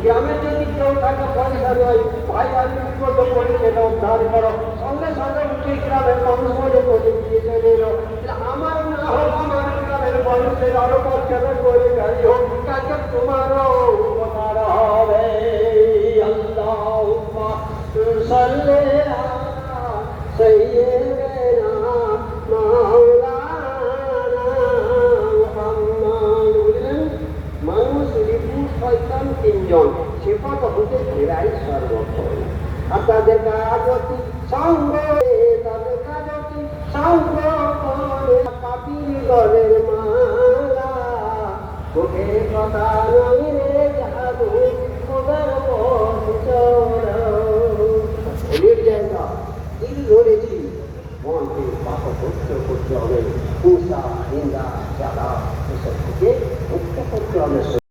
গ্রামের যদি কেউ টাকা পয়সা নয়, ভাই আমি বিপদ করে সেটা উদ্ধার করো। সঙ্গে সঙ্গে উঠে গ্রামের মানুষ মনে করে দিয়ে চলে এলো। আমার না হোক, আমার গ্রামের মানুষের আরো পর্যায়ে করে গাড়ি হোক, কাজে তোমারও উপকার হবে। আল্লাহুম্মা সাল্লি আলা সাইয়্যিদিনা মাওলানা মুহাম্মদ। বুঝলেন, মানুষ রিপু শয়তান তিনজন, সেপথ হতে ফেরাই সর্বক্ষণ। আর তাদের কাজটি সঙ্গ, তাদের কাজটি সঙ্গ করে পাপির গলের মালা। ওকে কথা নয় রে জাদু, ওদের পথ চলো। অনেক জায়গা দিল ধরেছি, মনকে পাপ করতে হবে। হিংসা, নিন্দা, জ্বালা এসব থেকে মুক্ত করতে হবে।